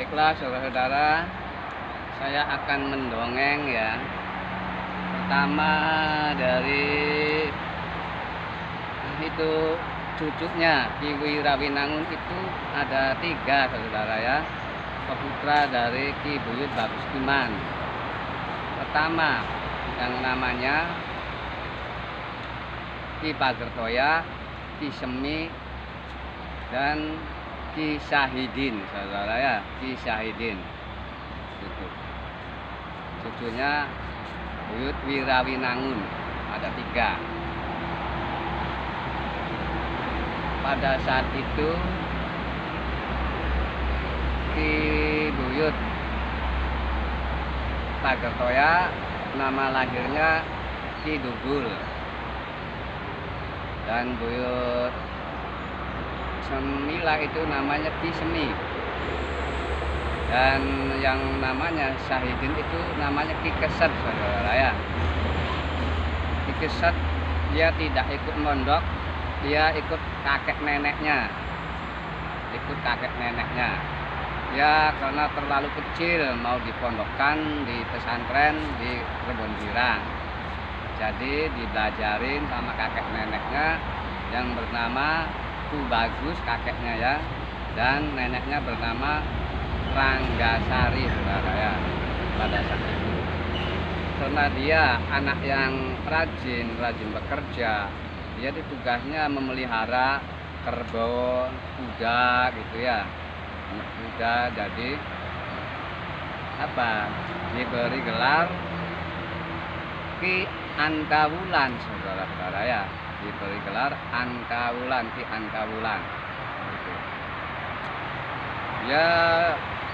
Baiklah saudara-saudara, saya akan mendongeng ya. Pertama dari itu cucunya Ki Wirawinangun itu ada 3 saudara ya, peputra dari Ki Buyut Bagus Iman. Pertama yang namanya Ki Pagertoya, Ki Semi, dan Ki Syahidin saudara ya, Ki Syahidin itu cucunya Buyut Wirawinangun, ada 3. Pada saat itu Ki Buyut Pagertoya nama lahirnya Ki Dugul, dan Buyut Semila itu namanya Ki Semi, dan yang namanya Syahidin itu namanya Ki Keset saudara ya. Ki Keset dia tidak ikut mondok, dia ikut kakek neneknya, ya, karena terlalu kecil mau dipondokkan di pesantren di Kebon Jirang. Jadi dibelajarin sama kakek neneknya yang bernama Tu Bagus kakeknya ya, dan neneknya bernama Ranggasari saudara ya. Pada saat itu karena dia anak yang rajin bekerja, dia tugasnya memelihara kerbau, kuda gitu ya, kuda. Jadi diberi gelar Ki Antawulan saudara-saudara ya, diberi gelar Antawulan, Ki Antawulan gitu. Dia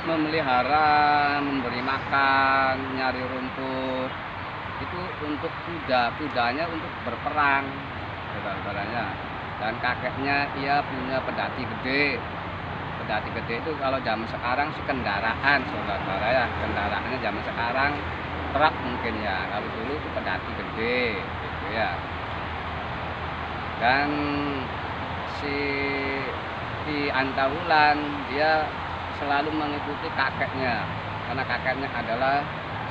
memelihara, memberi makan, nyari rumput itu untuk kudanya untuk berperang saudara-saudaranya. Dan kakeknya ia punya pedati gede itu kalau zaman sekarang sih kendaraan saudara-saudara ya, kendaraannya zaman sekarang truk mungkin ya, kalau dulu itu pedati gede gitu ya. Dan si Ki Antawulan dia selalu mengikuti kakeknya, karena kakeknya adalah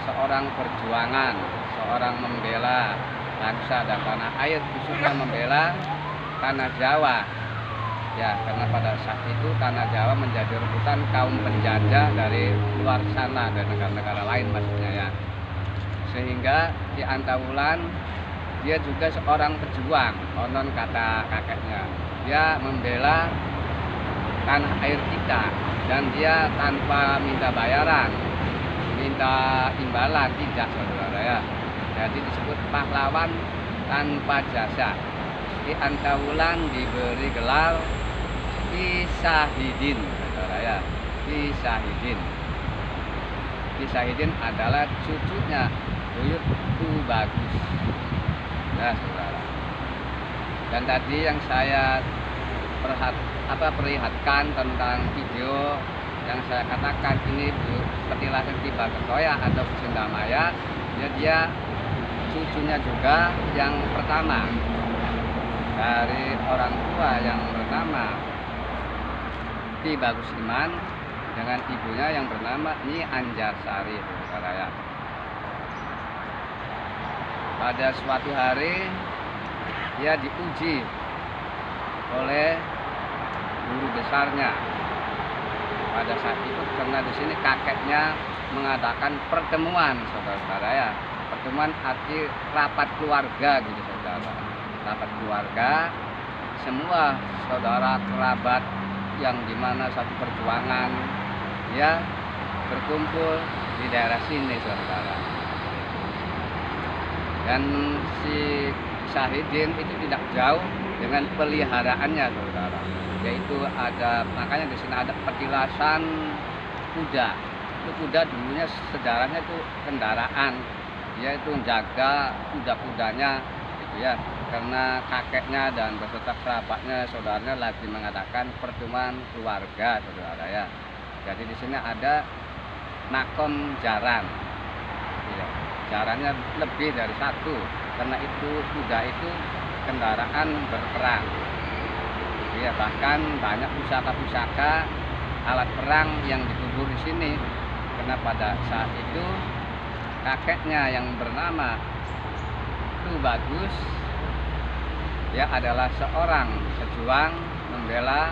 seorang perjuangan, seorang membela bangsa dan tanah air, khususnya membela tanah Jawa ya, karena pada saat itu tanah Jawa menjadi rebutan kaum penjajah dari luar sana, dari negara-negara lain maksudnya ya. Sehingga Ki Antawulan dia juga seorang pejuang, konon kata kakeknya, dia membela tanah air kita, dan dia tanpa minta bayaran, minta imbalan, tidak saudara ya. Jadi disebut pahlawan tanpa jasa. Ki Antawulan diberi gelar Ki Syahidin saudara ya, Ki Syahidin. Ki Syahidin adalah cucunya Buyut Tu Bagus ya saudara. Dan tadi yang saya perlihatkan tentang video yang saya katakan ini petilasan Ki Pagertoya atau Sindamaya, dia cucunya juga yang pertama dari orang tua yang bernama Ki Bagus Iman dengan ibunya yang bernama Nyi Anjarsari saudara ya. Pada suatu hari dia diuji oleh guru besarnya pada saat itu, karena di sini kakeknya mengadakan pertemuan saudara-saudara ya. Pertemuan arti rapat keluarga gitu saudara, rapat keluarga, semua saudara kerabat yang dimana satu perjuangan ya berkumpul di daerah sini saudara. Dan si Syahidin itu tidak jauh dengan peliharaannya saudara, yaitu ada, makanya di sini ada petilasan kuda. Itu kuda dulunya sejarahnya itu kendaraan, dia itu menjaga kuda-kudanya gitu ya, karena kakeknya dan beserta kerabatnya saudaranya lagi mengadakan pertemuan keluarga saudara ya. Jadi di sini ada makom jaran ya. Jarannya lebih dari 1, karena itu kuda itu kendaraan berperang ya, bahkan banyak pusaka-pusaka alat perang yang digunakan subur di sini karena pada saat itu kakeknya yang bernama Tuh Bagus dia adalah seorang pejuang membela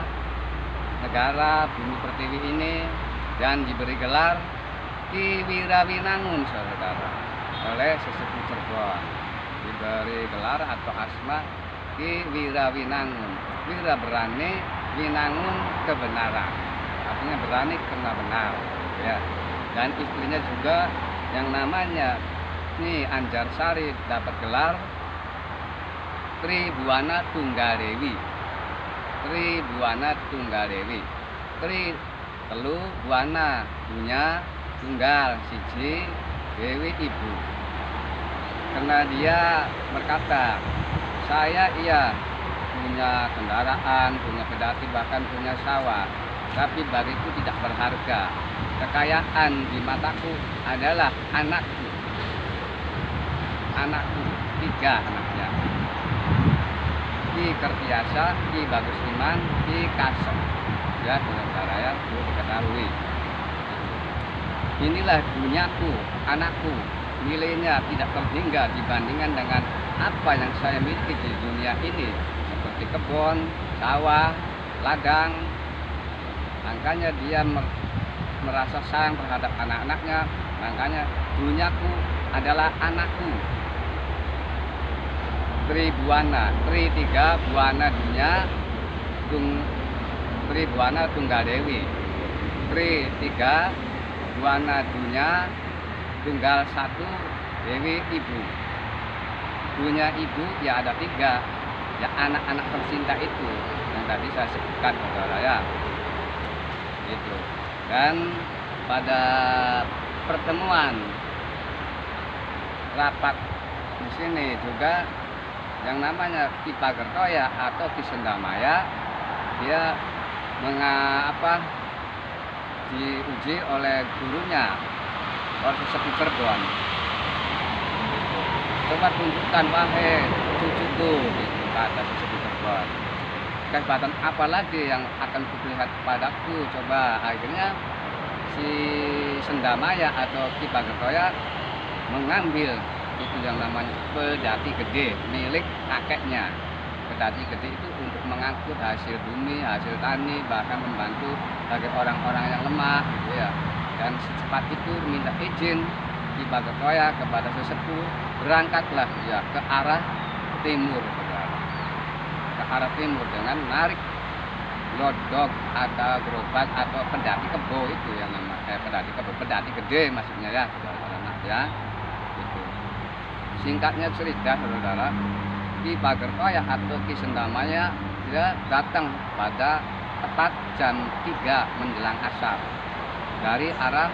negara Bumi Pertiwi ini dan diberi gelar Ki Wirawinangun saudara oleh sesepuh Cirebon, diberi gelar atau asma Ki Wirawinangun. Wira berani, Winangun kebenaran, artinya berani karena benar ya. Dan istrinya juga yang namanya Anjarsari dapat gelar Tri Buana Tunggadewi. Tri Buana Tunggadewi. Tri telu buana punya tunggal siji Dewi ibu. Karena dia berkata, saya punya kendaraan, punya pedati, bahkan punya sawah, tapi bagiku tidak berharga. Kekayaan di mataku adalah anakku. Anakku, 3 anaknya. Ki Kertiasa, Ki Bagus Iman, Ki Kasem. Ya, saudara ya, perlu diketahui. Inilah duniaku, anakku. Nilainya tidak terhingga dibandingkan dengan apa yang saya miliki di dunia ini, seperti kebun, sawah, ladang. Makanya dia merasa sayang terhadap anak-anaknya. Makanya duniaku adalah anakku. Tri Buana, Tri 3 Buana dunia, Tri Buana Tunggadewi. Tri 3 Buana dunia, tunggal 1 Dewi ibu. Dunia ibu ya ada 3, ya anak-anak tercinta itu yang tadi saya sebutkan saudara ya. Gitu. Dan pada pertemuan rapat di sini juga yang namanya Ki Pagertoya atau Ki Sendamaya, dia diuji oleh gurunya, oleh sesepuh Cirebon. Coba tunjukkan wahai cucuku, gitu, kata sesepuh Cirebon. Kehebatan apa lagi yang akan kulihat padaku? Coba akhirnya si Sendamaya atau Ki Pagertoya mengambil itu yang namanya pedati gede milik kakeknya. Pedati gede itu untuk mengangkut hasil bumi, hasil tani, bahkan membantu bagi orang-orang yang lemah gitu ya. Dan secepat itu minta izin Ki Pagertoya kepada sesepuh, berangkatlah ya ke arah timur, saudara. Ke arah timur dengan menarik lodok atau gerobak atau pedati kebo itu yang namanya pedati kebo, pedati gede maksudnya ya, saudara ya. Itu. Singkatnya cerita saudara, Ki Pagertoya atau Ki Sendamaya dia datang pada tepat jam 3 menjelang asar dari arah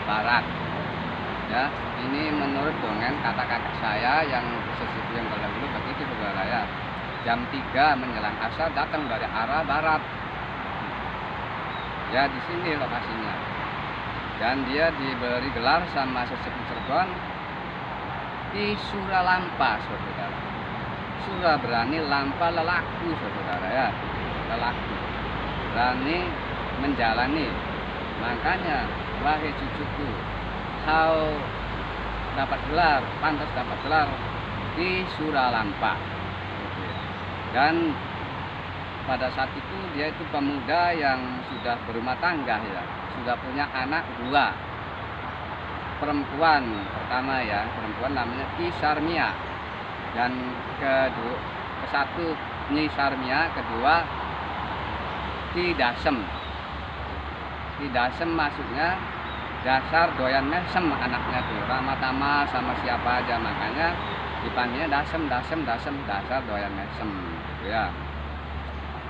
barat. Ya, ini menurut dongeng kata kakak saya yang sesepuh yang dahulu begitu saudara ya. Jam 3 menjelang asar datang dari arah barat. Ya, di sini lokasinya. Dan dia diberi gelar sama sesepuh Cirebon Ki Suralampa, saudara. Sura berani, lampa lelaku, saudara ya. Lelaku. Berani menjalani. Makanya, wahai cucuku, kau dapat gelar, pantas dapat gelar Ki Suralampa. Dan pada saat itu dia itu pemuda yang sudah berumah tangga ya, sudah punya anak 2. Perempuan pertama ya, perempuan namanya Ki Sarmia, dan ke-1 Nyi Sarmia, kedua Ki Dasem. Ki Dasem maksudnya dasar doyan mesem anaknya tuh, Ramatama sama siapa aja, makanya dipanggilnya Dasem, dasar doyan mesem gitu ya.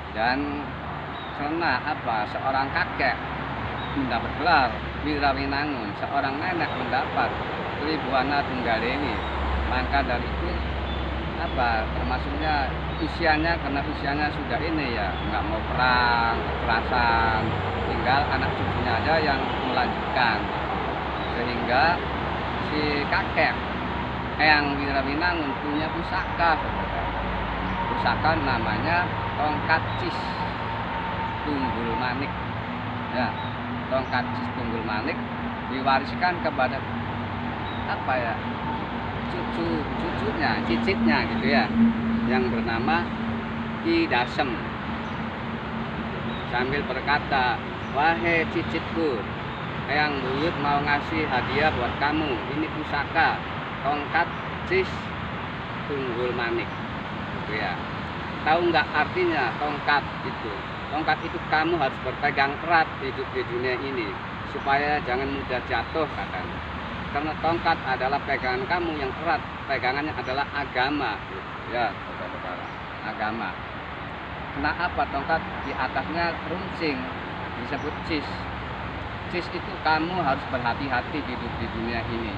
Dan karena apa? Seorang kakek mendapat gelar Wirawinangun, seorang nenek mendapat Tri Buana Tunggadewi. Maka dari itu termasuknya usianya, karena usianya sudah ini ya, nggak mau perang, kekerasan, tinggal anak cucunya aja yang melanjutkan. Sehingga si kakek Eyang Wirawinangun punya pusaka, saudara. Pusaka namanya tongkat cis tunggul manik ya. tongkat Cis Tunggul Manik diwariskan kepada apa ya, cucunya, cicitnya gitu ya, yang bernama Ki Dasem, sambil berkata, "Wahai cicitku, Eyang Buyut mau ngasih hadiah buat kamu. Ini pusaka tongkat Cis Tunggul Manik." Gitu ya. Tahu nggak artinya tongkat itu? Tongkat itu kamu harus berpegang erat hidup di dunia ini supaya jangan mudah jatuh, katanya. Karena tongkat adalah pegangan kamu yang erat, pegangannya adalah agama, gitu ya, saudara-saudara. Agama. Kenapa tongkat di atasnya runcing disebut cis? Cis itu kamu harus berhati-hati hidup di dunia ini,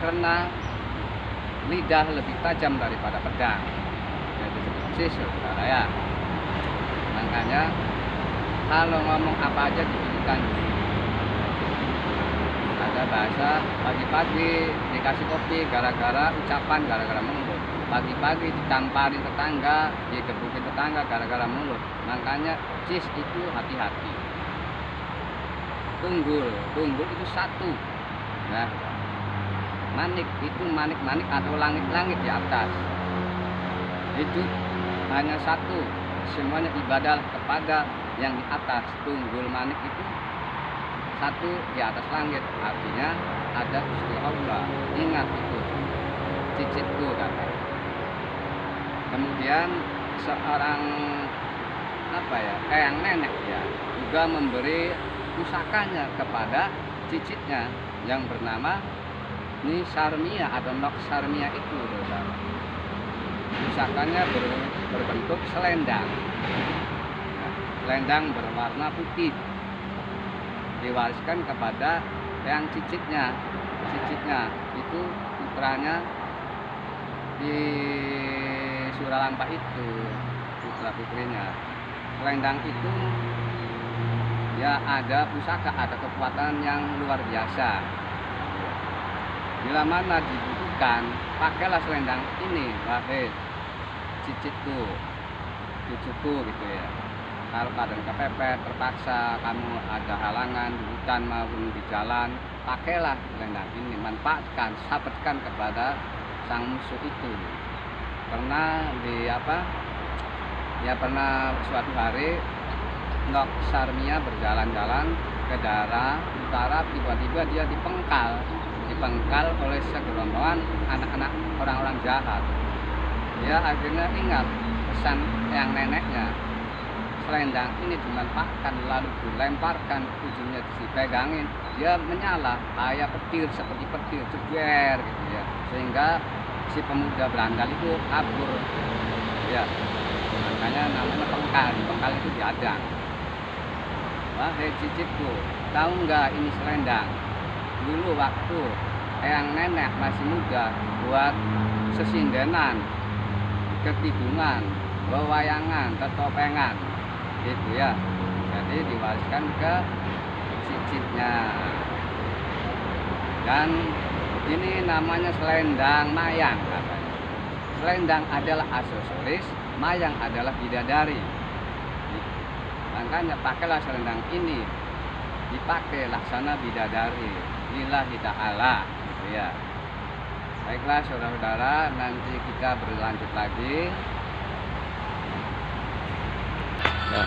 karena lidah lebih tajam daripada pedang. Jadi disebut cis, saudara ya. Makanya kalau ngomong apa aja dipikirkan. Ada bahasa pagi-pagi dikasih kopi gara-gara ucapan, gara-gara mulut. Pagi-pagi ditamparin tetangga, digebukin tetangga gara-gara mulut. Makanya cis itu hati-hati. Tunggul itu satu. Nah, manik itu manik-manik atau langit-langit di atas. Itu hanya satu. Semuanya ibadah kepada yang di atas. Tunggul Manik itu satu di atas langit, artinya ada Gusti Allah. Ingat itu, cicitku, kata. Kemudian seorang apa ya, eyang nenek ya, juga memberi pusakanya kepada cicitnya yang bernama Nisarmia atau Noksarmia itu, saudara. Pusakanya berbentuk selendang. Nah, selendang berwarna putih diwariskan kepada yang cicitnya. Cicitnya itu putranya di Suralampa itu, putra putrinya. Selendang itu ya ada pusaka, ada kekuatan yang luar biasa. Bila mana dibutuhkan, pakailah selendang ini, wahai cicitku, cucuku, gitu ya. Kalau keadaan kepepet, terpaksa kamu ada halangan di hutan maupun di jalan, pakailah selendang ini, manfaatkan, sabetkan kepada sang musuh itu. Pernah pernah suatu hari Noksarmia berjalan-jalan ke daerah utara, tiba-tiba dia dipengkal oleh segerombolan anak-anak orang-orang jahat. Dia akhirnya ingat pesan yang neneknya. Selendang ini dimanfaatkan lalu dilemparkan, ujungnya dipegangin, dia menyala kayak petir, seperti petir, ceber gitu ya, sehingga si pemuda berandal itu kabur ya. Makanya namanya pengkal itu diadang. Wahai cicitku, tahu nggak ini selendang? Dulu waktu eyang nenek masih muda buat sesindenan, ketidungan, wewayangan, tetopengan, gitu ya. Jadi diwariskan ke cicitnya. Dan ini namanya selendang mayang, katanya. Selendang adalah aksesoris, mayang adalah bidadari. Makanya pakailah selendang ini, dipakai laksana bidadari lillahi ta'ala, gitu ya. Baiklah saudara-saudara, nanti kita berlanjut lagi. Ya.